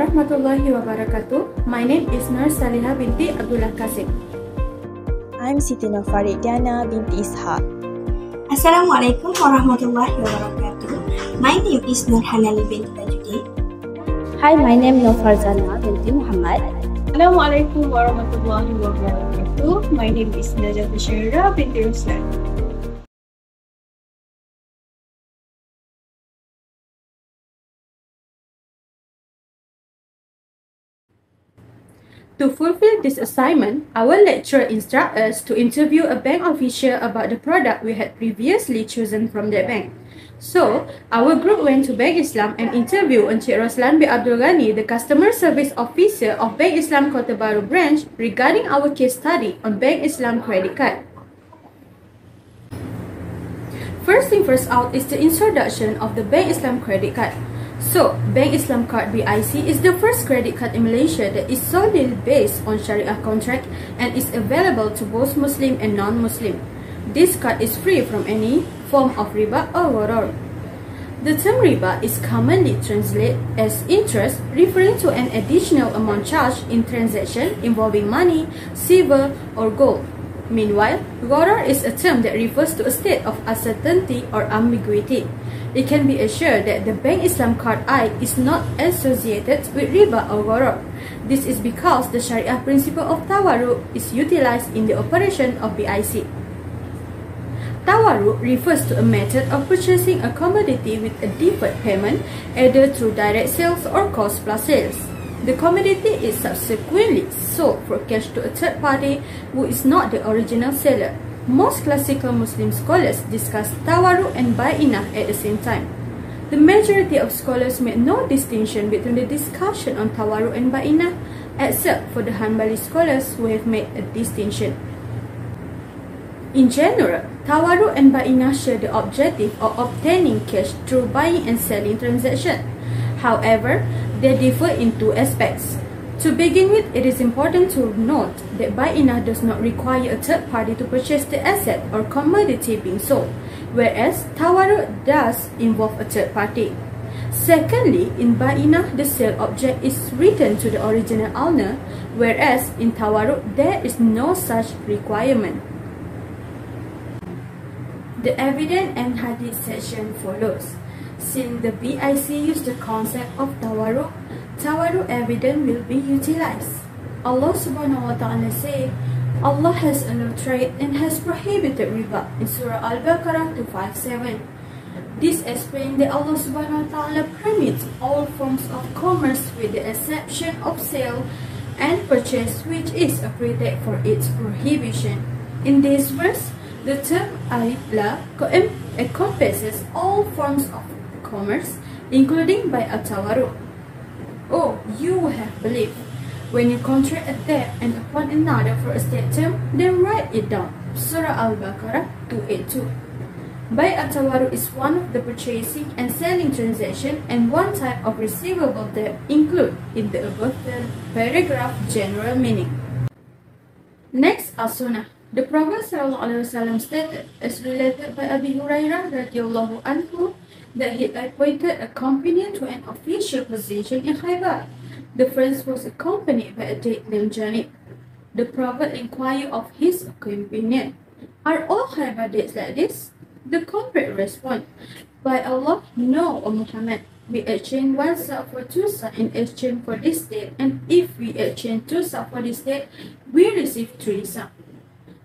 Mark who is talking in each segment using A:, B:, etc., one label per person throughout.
A: warahmatullahi wabarakatuh. My name is SALIHAH binti ABDULLAH KASIM.
B: I'm SITI NOORFARIDDIANA binti ISHAK.
C: Assalamualaikum warahmatullahi wabarakatuh. My name is Hanani binti Tajuldin.
D: Hi, my name is FARZANA binti Muhammad.
E: Assalamualaikum warahmatullahi wabarakatuh. My name is NAJATUL binti ROSLAN.
A: To fulfill this assignment, our lecturer instructed us to interview a bank official about the product we had previously chosen from that bank. So, our group went to Bank Islam and interviewed Encik ROSLAN bin Abdul Ghani, the customer service officer of Bank Islam Kota Baru branch, regarding our case study on Bank Islam credit card. First thing first out is the introduction of the Bank Islam credit card. So, Bank Islam Card BIC is the first credit card in Malaysia that is solely based on Shariah contract and is available to both Muslim and non-Muslim. This card is free from any form of riba or gharar. The term riba is commonly translated as interest, referring to an additional amount charged in transaction involving money, silver, or gold. Meanwhile, gharar is a term that refers to a state of uncertainty or ambiguity. It can be assured that the Bank Islam Card I is not associated with riba or gharar. This is because the Sharia principle of tawarruk is utilized in the operation of BIC. Tawarruk refers to a method of purchasing a commodity with a deferred payment, either through direct sales or cost plus sales. The commodity is subsequently sold for cash to a third party who is not the original seller. Most classical Muslim scholars discuss tawarruk and ba'inah at the same time. The majority of scholars make no distinction between the discussion on tawarruk and ba'inah, except for the Hanbali scholars who have made a distinction. In general, tawarruk and ba'inah share the objective of obtaining cash through buying and selling transaction. However, they differ in two aspects. To begin with, it is important to note that ba'inah does not require a third party to purchase the asset or commodity being sold, whereas tawarruk does involve a third party. Secondly, in ba'inah, the sale object is returned to the original owner, whereas in tawarruk, there is no such requirement. The evidence and hadith section follows. Since the BIC used the concept of tawarruk evidence will be utilized. Allah subhanahu wa ta'ala said, Allah has illustrated and has prohibited riba in Surah Al-Baqarah 257. This explains that Allah subhanahu wa ta'ala permits all forms of commerce with the exception of sale and purchase, which is a pretext for its prohibition. In this verse, the term al-la encompasses all forms of commerce, including by tawarruk. Oh, you have believed. When you contract a debt and upon another for a state term, then write it down. Surah Al-Baqarah 282. By tawarruk is one of the purchasing and selling transaction and one type of receivable debt included in the above paragraph general meaning. Next, as-sunnah. The Prophet ﷺ stated, as related by Abi Hurairah radhiyallahu anhu, that he appointed a companion to an official position in Khaybar. The first was accompanied by a date named Janib. The Prophet inquired of his companion, "Are all Khaybar dates like this?" The convert responded, "By Allah, no, O Muhammad. We exchange one sa for two sa in exchange for this date, and if we exchange two sa for this date, we receive three sa."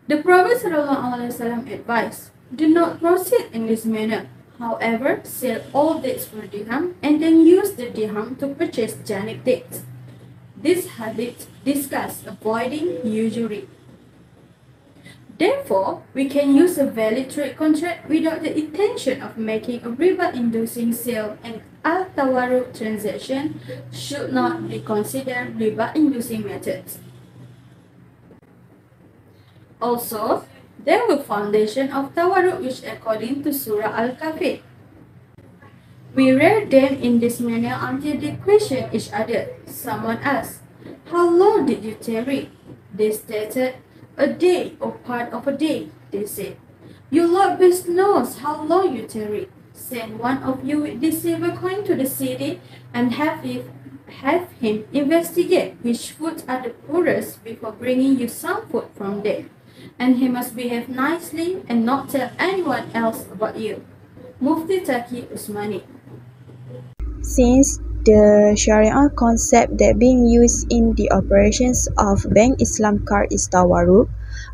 A: The Prophet ﷺ advised, "Do not proceed in this manner. However, sell all dates for dirham and then use the dirham to purchase janib dates." This hadith discusses avoiding usury. Therefore, we can use a valid trade contract without the intention of making a riba-inducing sale, and al-tawarruk transaction should not be considered riba-inducing methods. Also, there were foundation of tawarruk which according to Surah Al-Kafir. We read them in this manner until they question each other. Someone asked, "How long did you tarry?" They stated, "A day or part of a day." They said, "Your Lord best knows how long you tarry. Send one of you with this silver coin to the city and have it have him investigate which foods are the poorest before bringing you some food from there. And he must behave nicely and not tell anyone else about you. Mufti Taqi Usmani.
B: Since the Sharia concept that being used in the operations of Bank Islam card is tawarruk,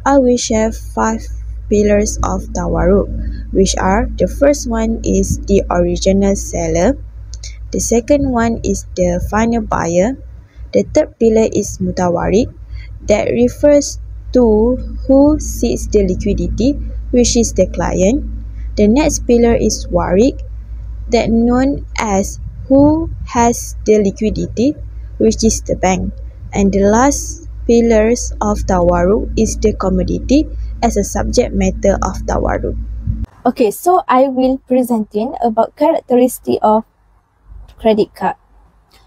B: I will share 5 pillars of tawarruk, which are: the first one is the original seller, the second one is the final buyer, the third pillar is mutawarik, that refers to who seeks the liquidity, which is the client. The next pillar is warik, that known as who has the liquidity, which is the bank. And the last pillars of tawarruk is the commodity as a subject matter of tawarruk.
D: Okay, so I will presenting about characteristic of credit card.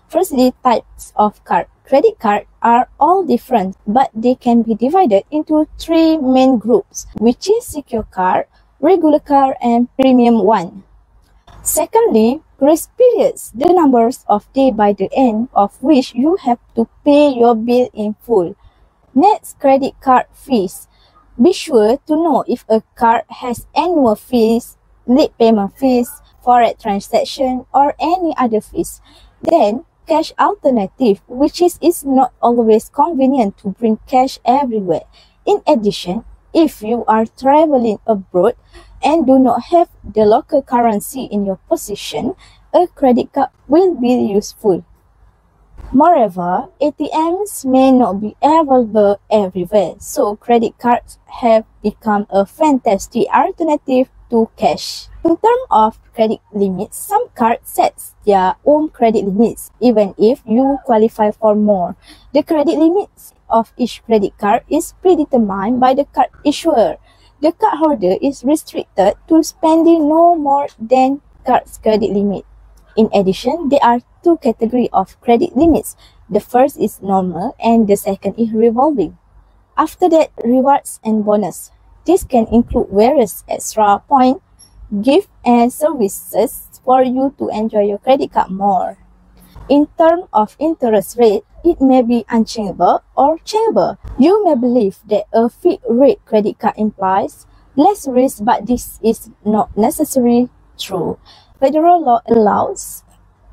D: Firstly, types of card. Credit cards are all different, but they can be divided into 3 main groups, which is secure card, regular card, and premium one. Secondly, grace periods, the numbers of days by the end of which you have to pay your bill in full. Next, credit card fees. Be sure to know if a card has annual fees, late payment fees, forex transaction, or any other fees. Then, cash alternative, which is not always convenient to bring cash everywhere. In addition, if you are traveling abroad and do not have the local currency in your possession, a credit card will be useful. Moreover, ATMs may not be available everywhere, so credit cards have become a fantastic alternative to cash. In terms of credit limits, some cards set their own credit limits, even if you qualify for more. The credit limits of each credit card is predetermined by the card issuer. The cardholder is restricted to spending no more than card's credit limit. In addition, there are 2 categories of credit limits. The first is normal and the second is revolving. After that, rewards and bonus. This can include various extra points, gifts, and services for you to enjoy your credit card more. In terms of interest rate, it may be unchangeable or changeable. You may believe that a fixed rate credit card implies less risk, but this is not necessarily true. Federal law allows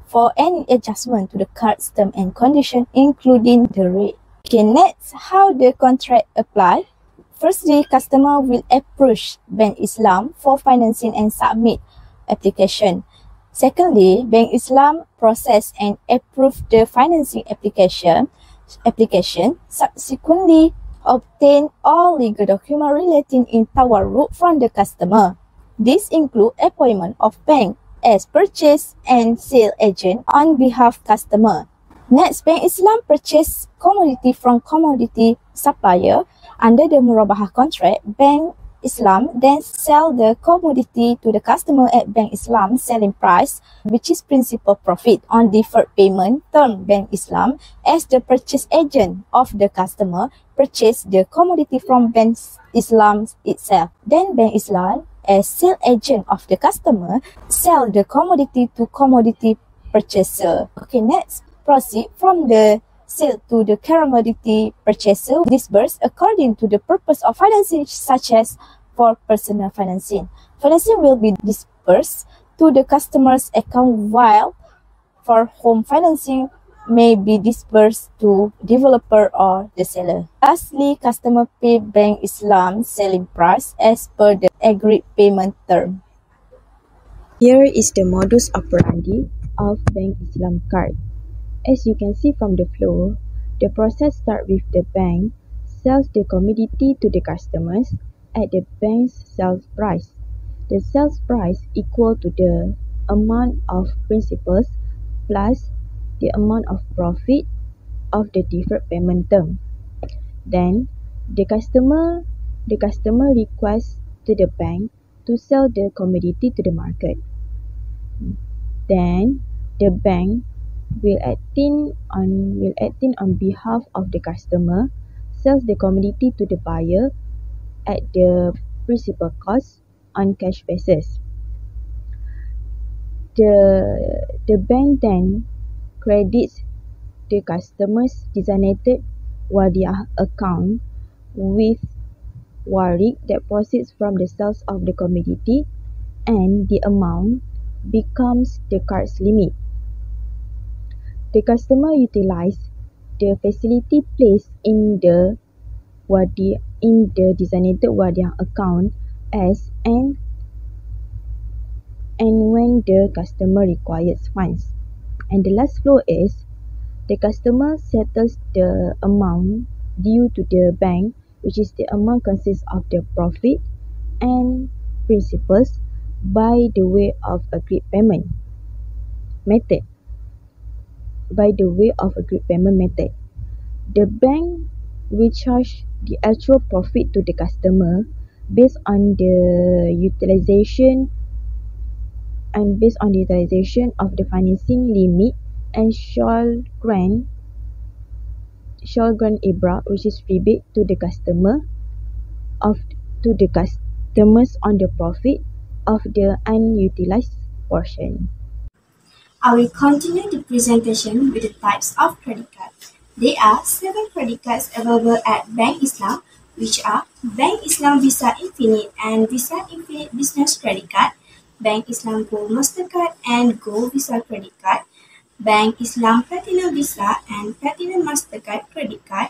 D: for any adjustment to the card's term and condition, including the rate. Okay, next, how the contract apply. Firstly, customer will approach Bank Islam for financing and submit application. Secondly, Bank Islam process and approve the financing application. Subsequently, obtain all legal documents relating in tawarruk from the customer. This include appointment of bank as purchase and sale agent on behalf of customer. Next, Bank Islam purchase commodity from commodity supplier under the RABIHAH contract. Bank Islam then sell the commodity to the customer at Bank Islam selling price, which is principal profit on deferred payment term. Bank Islam, as the purchase agent of the customer, purchase the commodity from Bank Islam itself. Then Bank Islam, as sale agent of the customer, sell the commodity to commodity purchaser. Okay, next, proceed from the sale to the commodity purchaser disbursed according to the purpose of financing, such as for personal financing. Financing will be disbursed to the customer's account, while for home financing may be disbursed to developer or the seller. Lastly, customer pay Bank Islam selling price as per the agreed payment term.
B: Here is the modus operandi of Bank Islam card. As you can see from the flow, the process starts with the bank sells the commodity to the customers at the bank's sales price. The sales price equal to the amount of principals plus the amount of profit of the deferred payment term. Then, the customer requests to the bank to sell the commodity to the market. Then, the bank will acting on behalf of the customer, sells the commodity to the buyer at the principal cost on cash basis. The bank then credits the customer's designated wadiah account with warik that proceeds from the sales of the commodity, and the amount becomes the card's limit. The customer utilizes the facility placed in the designated wadiah account as and when the customer requires funds. And the last flow is the customer settles the amount due to the bank, which is the amount consists of the profit and principals, by the way of agreed payment method. The bank will charge the actual profit to the customer based on the utilization of the financing limit, and shall grant IBRA, which is rebate to the customers on the profit of the unutilized portion.
C: I will continue the presentation with the types of credit cards. There are 7 credit cards available at Bank Islam, which are Bank Islam Visa Infinite and Visa Infinite Business Credit Card, Bank Islam Gold Mastercard and Gold Visa Credit Card, Bank Islam Platinum Visa and Platinum Mastercard Credit Card,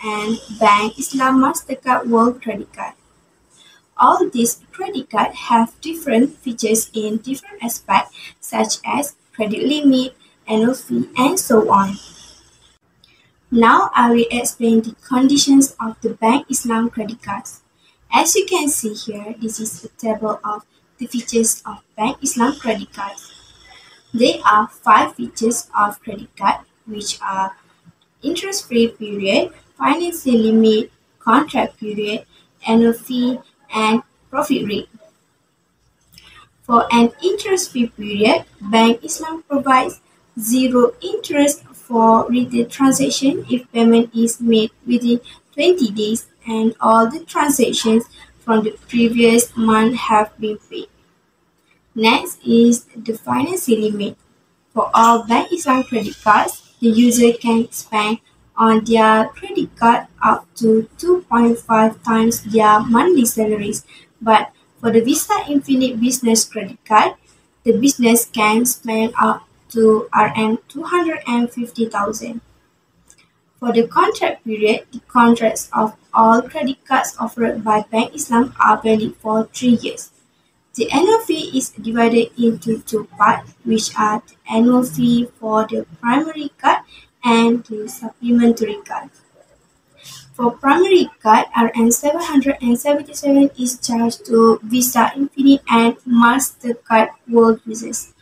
C: and Bank Islam Mastercard World Credit Card. All these credit cards have different features in different aspects, such as credit limit, annual fee, and so on. Now I will explain the conditions of the Bank Islam credit cards. As you can see here, this is a table of the features of Bank Islam credit cards. There are 5 features of credit card, which are interest-free period, financing limit, contract period, annual fee, and profit rate. For an interest-free period, Bank Islam provides 0 interest for retail transaction if payment is made within 20 days and all the transactions from the previous month have been paid. Next is the financing limit. For all Bank Islam credit cards, the user can spend on their credit card up to 2.5 times their monthly salaries, but for the Visa Infinite Business Credit Card, the business can spend up to Rm 250,000. For the contract period, the contracts of all credit cards offered by Bank Islam are valid for 3 years. The annual fee is divided into 2 parts, which are the annual fee for the primary card and the supplementary card. For primary card, Rm 777 is charged to Visa Infinite and Mastercard World users.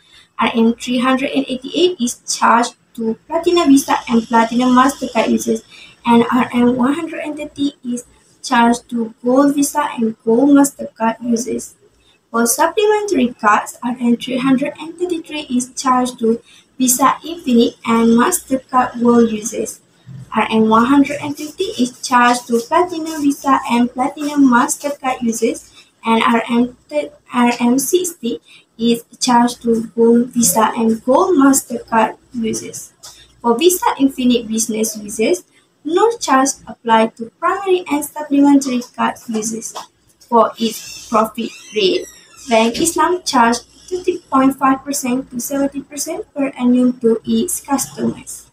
C: Rm 388 is charged to Platinum Visa and Platinum Mastercard users, and Rm 130 is charged to Gold Visa and Gold Mastercard users. For supplementary cards, Rm 333 is charged to Visa Infinite and Mastercard World users. Rm 150 is charged to Platinum Visa and Platinum Mastercard users, and Rm 60 is charged to Gold Visa and Gold Mastercard users. For Visa Infinite Business users, no charge applied to primary and supplementary card users. For its profit rate, Bank Islam charged 30.5% to 70% per annum to its customers.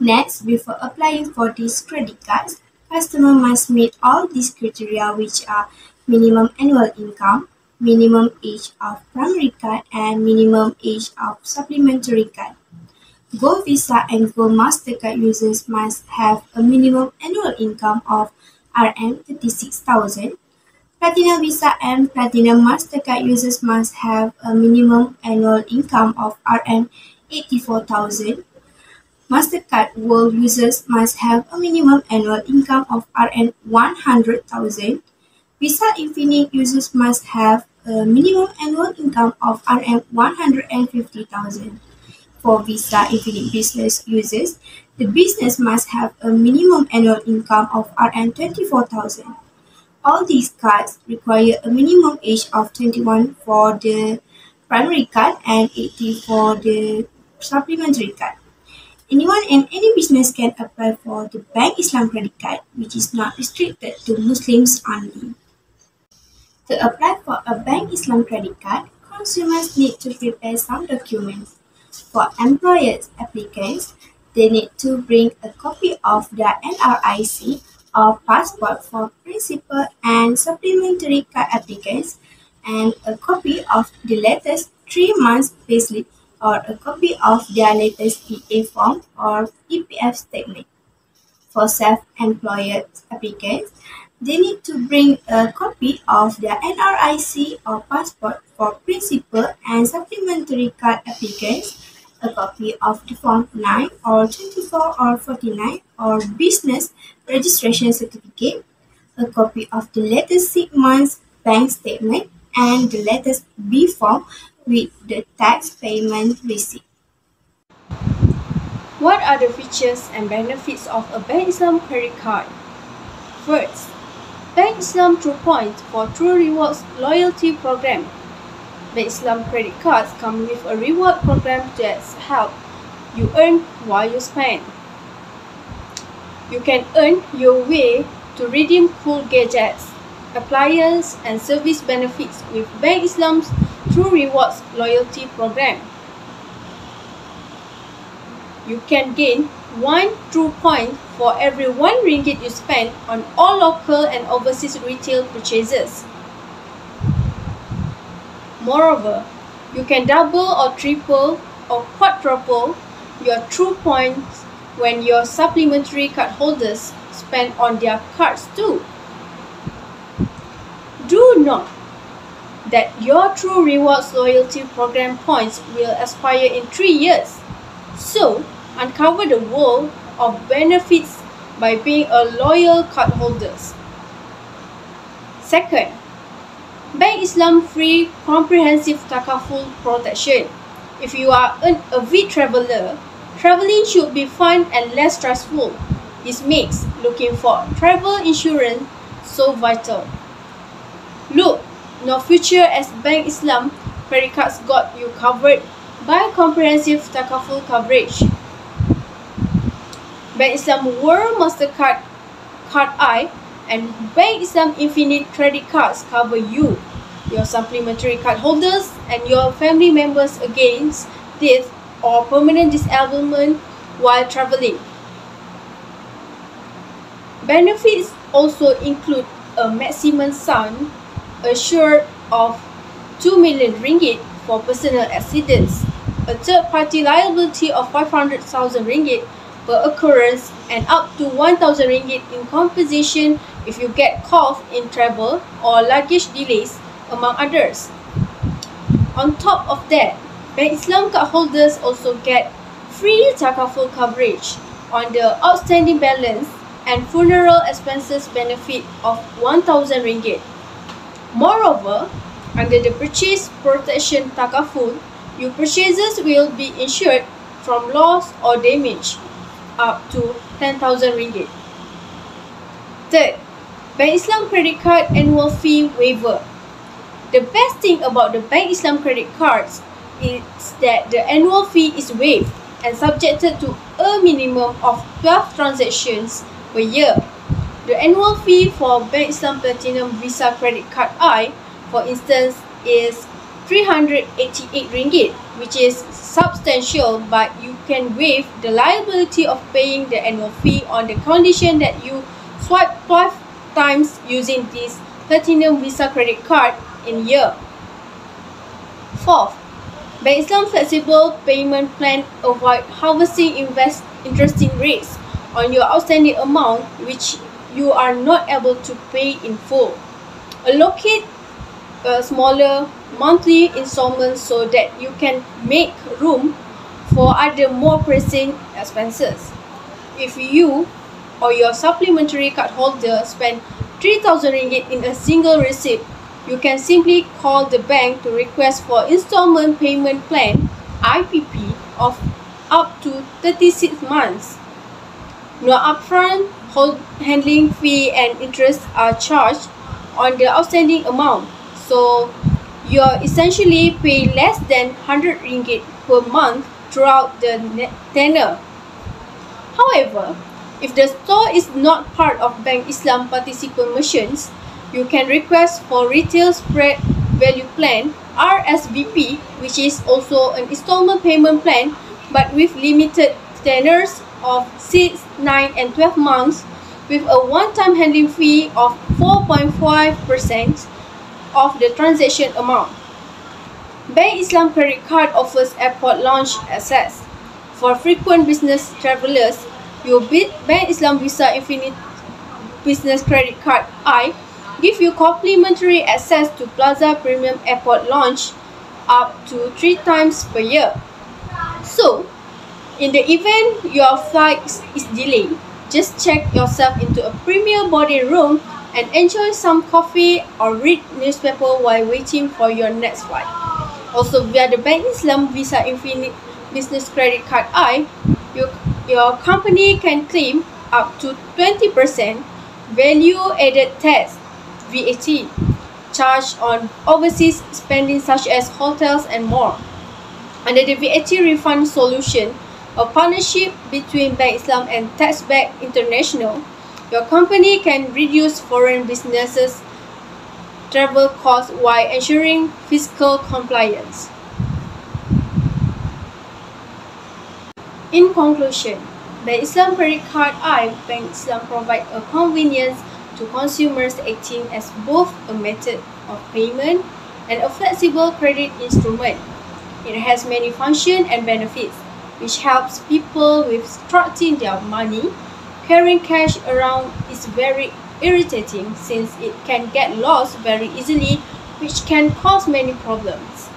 C: Next, before applying for these credit cards, customer must meet all these criteria, which are minimum annual income, minimum age of primary card, and minimum age of supplementary card. Gold Visa and Gold Mastercard users must have a minimum annual income of Rm 36,000. Platinum Visa and Platinum Mastercard users must have a minimum annual income of Rm 84,000. Mastercard World users must have a minimum annual income of Rm 100,000. Visa Infinite users must have a minimum annual income of Rm 150,000. For Visa Infinite Business users, the business must have a minimum annual income of Rm 24,000. All these cards require a minimum age of 21 for the primary card and 80 for the supplementary card. Anyone and any business can apply for the Bank Islam credit card, which is not restricted to Muslims only. To apply for a Bank Islam credit card, consumers need to prepare some documents. For employers applicants, they need to bring a copy of their NRIC or passport for principal and supplementary card applicants, and a copy of the latest 3 months payslip or a copy of their latest PA form or EPF statement. For self-employed applicants, they need to bring a copy of their NRIC or passport for principal and supplementary card applicants, a copy of the Form 9 or 24 or 49 or business registration certificate, a copy of the latest 6 months bank statement, and the latest B form with the tax payment receipt.
E: What are the features and benefits of a Bank Islam credit card? First, Bank Islam True Points for True Rewards loyalty program. Bank Islam credit cards come with a reward program that helps you earn while you spend. You can earn your way to redeem cool gadgets, appliances, and service benefits with Bank Islam's True Rewards loyalty program. You can gain 1 True Point for every 1 ringgit you spend on all local and overseas retail purchases. Moreover, you can double or triple or quadruple your True Points when your supplementary card holders spend on their cards too. Do note that your True Rewards loyalty program points will expire in 3 years. So, uncover the world of benefits by being a loyal cardholder. Second, Bank Islam free comprehensive takaful protection. If you are an avid traveler, traveling should be fun and less stressful. This makes looking for travel insurance so vital. Look no future as Bank Islam credit cards got you covered by comprehensive takaful coverage. Bank Islam World Mastercard Card I and Bank Islam Infinite credit cards cover you, your supplementary card holders, and your family members against death or permanent disablement while traveling. Benefits also include a maximum sum assured of 2 million ringgit for personal accidents, a third-party liability of 500,000 ringgit per occurrence, and up to 1,000 ringgit in compensation if you get caught in travel or luggage delays, among others. On top of that, Bank Islam card holders also get free takaful coverage on the outstanding balance and funeral expenses benefit of 1,000 ringgit. Moreover, under the purchase protection takaful, your purchases will be insured from loss or damage up to 10,000 ringgit. Third, Bank Islam credit card annual fee waiver. The best thing about the Bank Islam credit cards is that the annual fee is waived and subjected to a minimum of 12 transactions per year. The annual fee for Bank Islam Platinum Visa Credit Card I, for instance, is 388 ringgit, which is substantial, but you can waive the liability of paying the annual fee on the condition that you swipe 12 times using this Platinum Visa credit card in a year. Fourth, Bank Islam Flexible Payment Plan avoid harvesting interesting rates on your outstanding amount which you are not able to pay in full. Allocate a smaller monthly installments so that you can make room for other more pressing expenses. If you or your supplementary card holder spend 3,000 ringgit in a single receipt, you can simply call the bank to request for installment payment plan IPP of up to 36 months. No upfront handling fee and interest are charged on the outstanding amount, so you essentially pay less than 100 ringgit per month throughout the tenure. However, if the store is not part of Bank Islam participant merchants, you can request for Retail Spread Value Plan (RSVP), which is also an installment payment plan but with limited tenors of 6, 9, and 12 months, with a one-time handling fee of 4.5% of the transaction amount. Bank Islam Credit Card offers airport lounge access. For frequent business travelers, your Bank Islam Visa Infinite Business Credit Card I give you complimentary access to Plaza Premium Airport Lounge up to 3 times per year. So, in the event your flight is delayed, just check yourself into a premier boarding room and enjoy some coffee or read newspaper while waiting for your next flight. Also, via the Bank Islam Visa Infinite Business Credit Card I, your company can claim up to 20% value-added tax (VAT) charged on overseas spending such as hotels and more. Under the VAT refund solution, a partnership between Bank Islam and Taxback International, your company can reduce foreign businesses' travel costs while ensuring fiscal compliance. In conclusion, Bank Islam Credit Card I, Bank Islam provide a convenience to consumers acting as both a method of payment and a flexible credit instrument. It has many functions and benefits, which helps people with structuring their money. Carrying cash around is very irritating since it can get lost very easily, which can cause many problems.